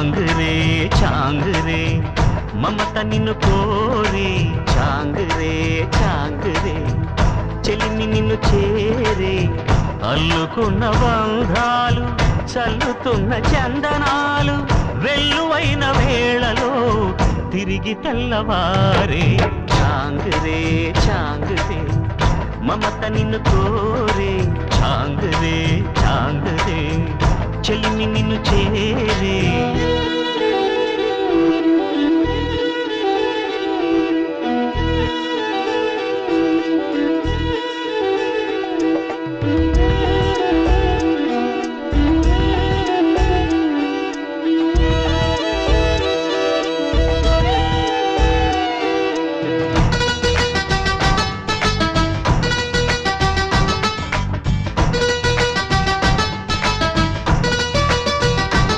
చాంగురే చాంగురే మమత నిన్ను కోరే చాంగురే చాంగురే చెలిమి నిన్ను చేరే అల్లుకున్న బంధాలు చల్లుతున్న చందనాలు వెల్లువైన వేళలో తిరిగి తెల్లవారే చాంగురే చాంగురే మమత నిన్ను కోరే చాంగురే చాంగురే చెలిమి నిన్ను చేరే